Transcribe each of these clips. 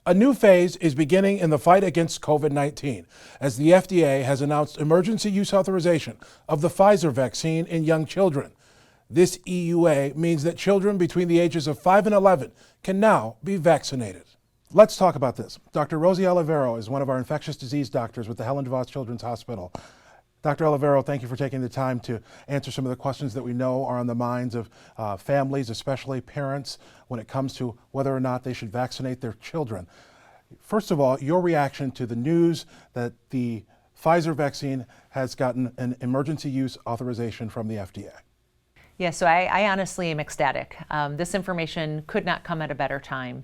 A new phase is beginning in the fight against COVID-19 as the FDA has announced emergency use authorization of the Pfizer vaccine in young children. This EUA means that children between the ages of 5 and 11 can now be vaccinated. Let's talk about this. Dr. Rosie Olivero is one of our infectious disease doctors with the Helen DeVos Children's Hospital. Dr. Olivero, thank you for taking the time to answer some of the questions that we know are on the minds of families, especially parents, when it comes to whether or not they should vaccinate their children. First of all, your reaction to the news that the Pfizer vaccine has gotten an emergency use authorization from the FDA. Yeah, so I honestly am ecstatic. This information could not come at a better time.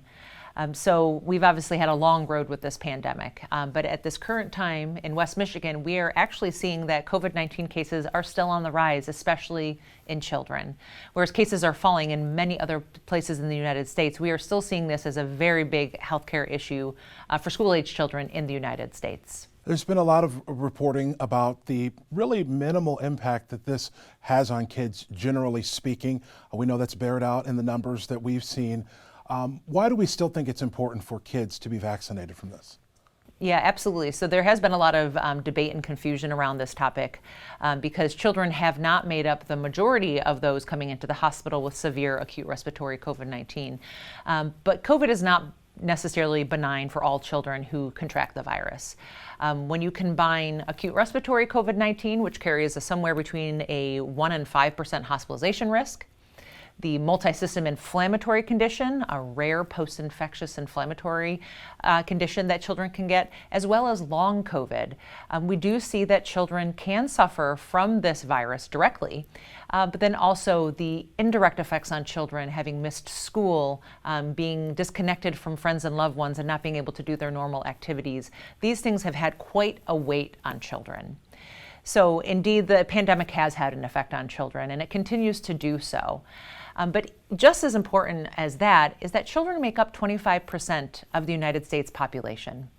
So we've obviously had a long road with this pandemic, but at this current time in West Michigan, we are actually seeing that COVID-19 cases are still on the rise, especially in children. Whereas cases are falling in many other places in the United States, we are still seeing this as a very big healthcare issue for school-age children in the United States. There's been a lot of reporting about the really minimal impact that this has on kids, generally speaking. We know that's bared out in the numbers that we've seen. Why do we still think it's important for kids to be vaccinated from this? Yeah, absolutely. So there has been a lot of debate and confusion around this topic because children have not made up the majority of those coming into the hospital with severe acute respiratory COVID-19. But COVID is not necessarily benign for all children who contract the virus. When you combine acute respiratory COVID-19, which carries somewhere between a 1 and 5% hospitalization risk, the multisystem inflammatory condition, a rare post-infectious inflammatory condition that children can get, as well as long COVID. We do see that children can suffer from this virus directly, but then also the indirect effects on children, having missed school, being disconnected from friends and loved ones, and not being able to do their normal activities. These things have had quite a weight on children. So indeed, the pandemic has had an effect on children, and it continues to do so. But just as important as that is that children make up 25% of the United States population.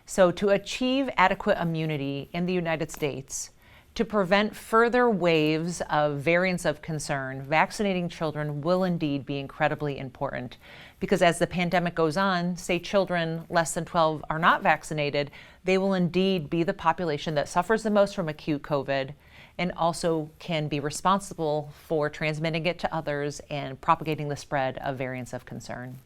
So to achieve adequate immunity in the United States, to prevent further waves of variants of concern, vaccinating children will indeed be incredibly important. Because as the pandemic goes on, say children less than 12 are not vaccinated, they will indeed be the population that suffers the most from acute COVID and also can be responsible for transmitting it to others and propagating the spread of variants of concern.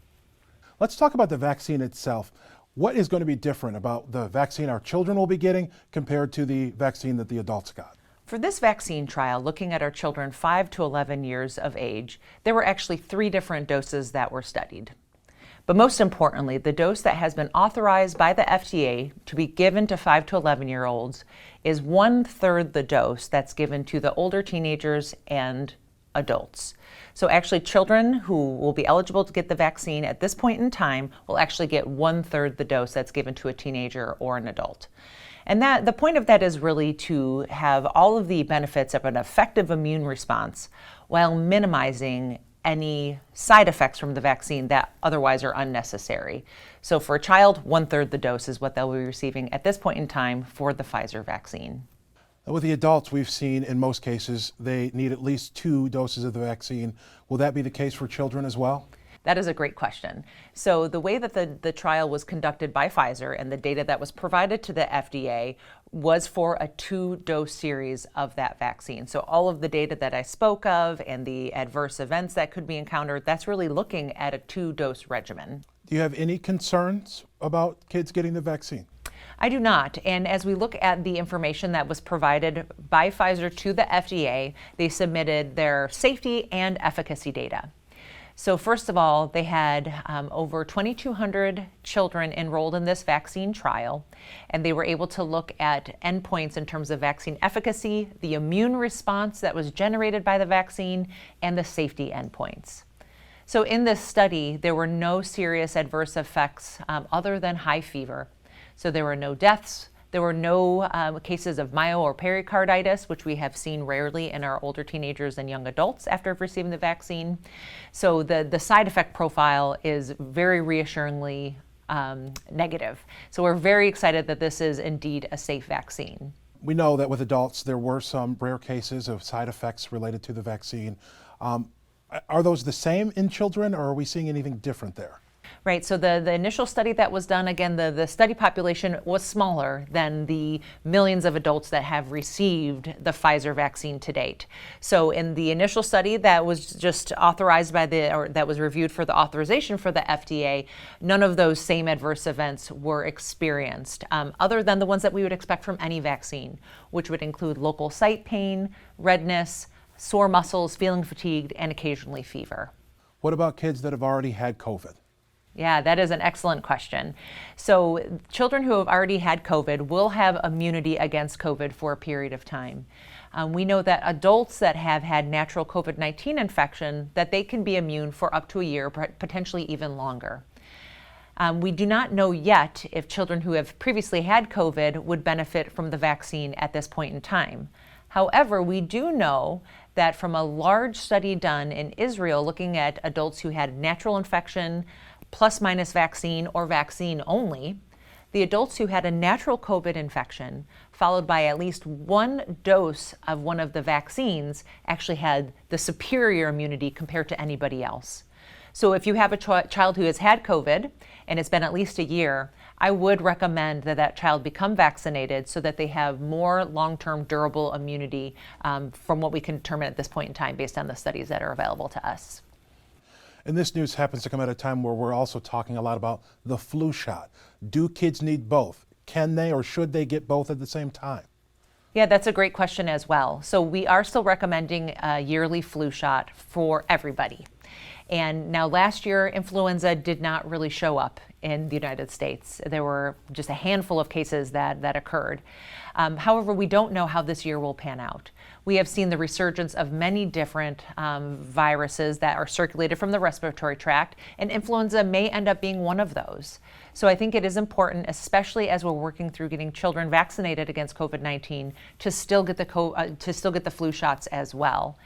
Let's talk about the vaccine itself. What is going to be different about the vaccine our children will be getting compared to the vaccine that the adults got? For this vaccine trial, looking at our children 5 to 11 years of age, there were actually 3 different doses that were studied. But most importantly, the dose that has been authorized by the FDA to be given to 5 to 11-year-olds is 1/3 the dose that's given to the older teenagers and adults. So actually children who will be eligible to get the vaccine at this point in time will actually get 1/3 the dose that's given to a teenager or an adult. And that the point of that is really to have all of the benefits of an effective immune response while minimizing any side effects from the vaccine that otherwise are unnecessary. So for a child, 1/3 the dose is what they'll be receiving at this point in time for the Pfizer vaccine. With the adults, we've seen in most cases they need at least 2 doses of the vaccine. Will that be the case for children as well? That is a great question. So the way that the trial was conducted by Pfizer and the data that was provided to the FDA was for a 2-dose series of that vaccine. So all of the data that I spoke of and the adverse events that could be encountered, that's really looking at a 2-dose regimen. Do you have any concerns about kids getting the vaccine? I do not. And as we look at the information that was provided by Pfizer to the FDA, they submitted their safety and efficacy data. So first of all, they had over 2,200 children enrolled in this vaccine trial, and they were able to look at endpoints in terms of vaccine efficacy, the immune response that was generated by the vaccine, and the safety endpoints. So in this study, there were no serious adverse effects other than high fever. So there were no deaths. There were no cases of myo or pericarditis, which we have seen rarely in our older teenagers and young adults after receiving the vaccine. So the side effect profile is very reassuringly negative. So we're very excited that this is indeed a safe vaccine. We know that with adults, there were some rare cases of side effects related to the vaccine. Are those the same in children, or are we seeing anything different there? Right, so the initial study that was done, again, the study population was smaller than the millions of adults that have received the Pfizer vaccine to date. So in the initial study that was just authorized by or that was reviewed for the authorization for the FDA, none of those same adverse events were experienced, other than the ones that we would expect from any vaccine, which would include local site pain, redness, sore muscles, feeling fatigued, and occasionally fever. What about kids that have already had COVID? Yeah, that is an excellent question. So children who have already had COVID will have immunity against COVID for a period of time. We know that adults that have had natural COVID-19 infection, that they can be immune for up to a year, potentially even longer. We do not know yet if children who have previously had COVID would benefit from the vaccine at this point in time. However, we do know that from a large study done in Israel looking at adults who had natural infection, plus minus vaccine or vaccine only, the adults who had a natural COVID infection followed by at least one dose of one of the vaccines actually had the superior immunity compared to anybody else. So if you have a child who has had COVID and it's been at least a year, I would recommend that that child become vaccinated so that they have more long-term durable immunity from what we can determine at this point in time based on the studies that are available to us. And this news happens to come at a time where we're also talking a lot about the flu shot. Do kids need both? Can they or should they get both at the same time? Yeah, that's a great question as well. So we are still recommending a yearly flu shot for everybody. And now last year, influenza did not really show up in the United States. There were just a handful of cases that occurred. However, we don't know how this year will pan out. We have seen the resurgence of many different viruses that are circulated from the respiratory tract, and influenza may end up being one of those. So I think it is important, especially as we're working through getting children vaccinated against COVID-19, to still get the flu shots as well.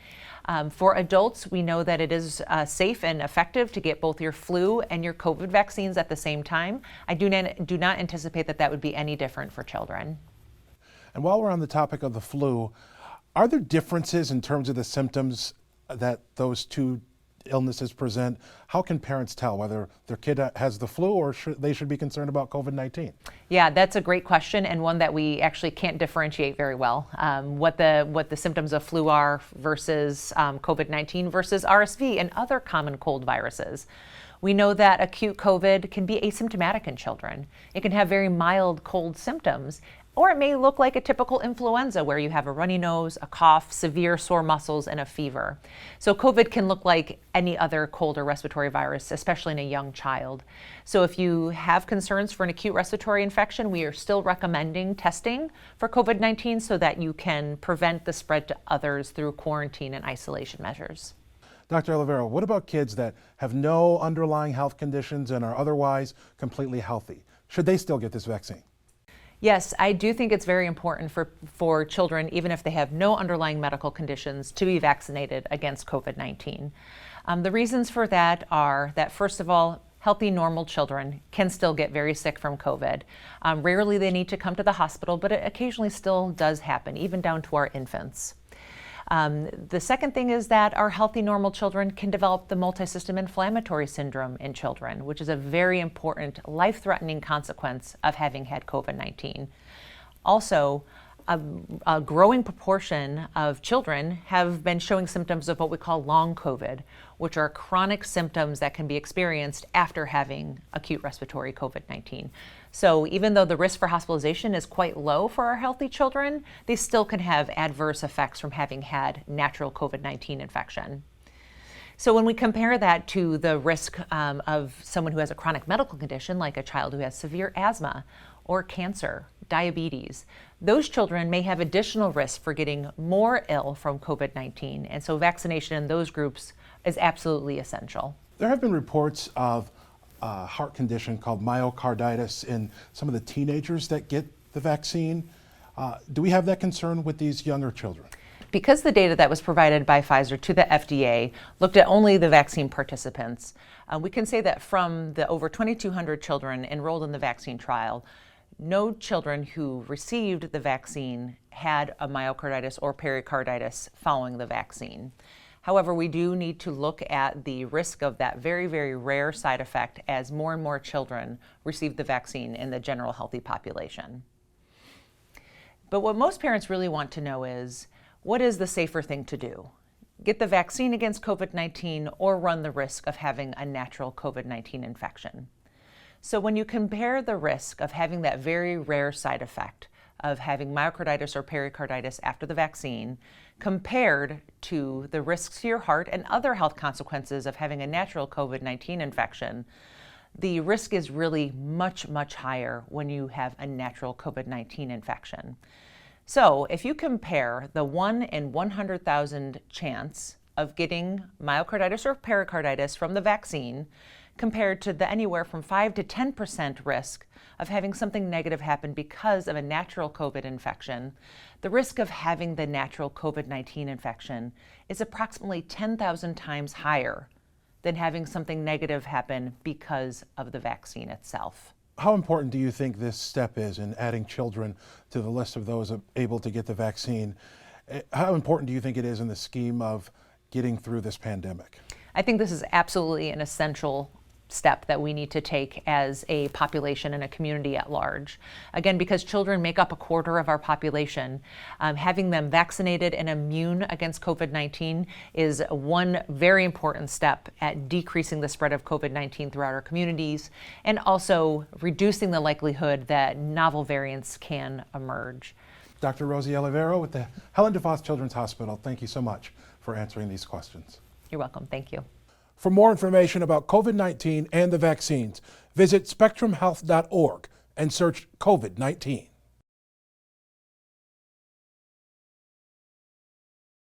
For adults, we know that it is safe and effective to get both your flu and your COVID vaccines at the same time. I do not anticipate that would be any different for children. And while we're on the topic of the flu, are there differences in terms of the symptoms that those two illnesses present? How can parents tell whether their kid has the flu or they should be concerned about COVID-19? Yeah, that's a great question, and one that we actually can't differentiate very well. What the symptoms of flu are versus COVID-19 versus RSV and other common cold viruses. We know that acute COVID can be asymptomatic in children. It can have very mild cold symptoms, or it may look like a typical influenza where you have a runny nose, a cough, severe sore muscles, and a fever. So COVID can look like any other cold or respiratory virus, especially in a young child. So if you have concerns for an acute respiratory infection, we are still recommending testing for COVID-19 so that you can prevent the spread to others through quarantine and isolation measures. Dr. Olivero, what about kids that have no underlying health conditions and are otherwise completely healthy? Should they still get this vaccine? Yes, I do think it's very important for children, even if they have no underlying medical conditions, to be vaccinated against COVID-19. The reasons for that are that, first of all, healthy, normal children can still get very sick from COVID. Rarely they need to come to the hospital, but it occasionally still does happen, even down to our infants. The second thing is that our healthy, normal children can develop the multisystem inflammatory syndrome in children, which is a very important, life-threatening consequence of having had COVID-19. Also, a growing proportion of children have been showing symptoms of what we call long COVID, which are chronic symptoms that can be experienced after having acute respiratory COVID-19. So even though the risk for hospitalization is quite low for our healthy children, they still can have adverse effects from having had natural COVID-19 infection. So when we compare that to the risk of someone who has a chronic medical condition, like a child who has severe asthma or cancer, diabetes, those children may have additional risk for getting more ill from COVID-19. And so vaccination in those groups is absolutely essential. There have been reports of a heart condition called myocarditis in some of the teenagers that get the vaccine. Do we have that concern with these younger children? Because the data that was provided by Pfizer to the FDA looked at only the vaccine participants, we can say that from the over 2,200 children enrolled in the vaccine trial, no children who received the vaccine had a myocarditis or pericarditis following the vaccine. However, we do need to look at the risk of that very, very rare side effect as more and more children receive the vaccine in the general healthy population. But what most parents really want to know is, what is the safer thing to do? Get the vaccine against COVID-19 or run the risk of having a natural COVID-19 infection? So when you compare the risk of having that very rare side effect of having myocarditis or pericarditis after the vaccine compared to the risks to your heart and other health consequences of having a natural COVID-19 infection, the risk is really much, much higher when you have a natural COVID-19 infection. So if you compare the 1 in 100,000 chance of getting myocarditis or pericarditis from the vaccine compared to the anywhere from 5 to 10% risk of having something negative happen because of a natural COVID infection, the risk of having the natural COVID-19 infection is approximately 10,000 times higher than having something negative happen because of the vaccine itself. How important do you think this step is in adding children to the list of those able to get the vaccine? How important do you think it is in the scheme of getting through this pandemic? I think this is absolutely an essential step that we need to take as a population and a community at large. Again, because children make up a quarter of our population, having them vaccinated and immune against COVID-19 is one very important step at decreasing the spread of COVID-19 throughout our communities and also reducing the likelihood that novel variants can emerge. Dr. Rosie Olivero with the Helen DeVos Children's Hospital, thank you so much for answering these questions. You're welcome. Thank you. For more information about COVID-19 and the vaccines, visit spectrumhealth.org and search COVID-19.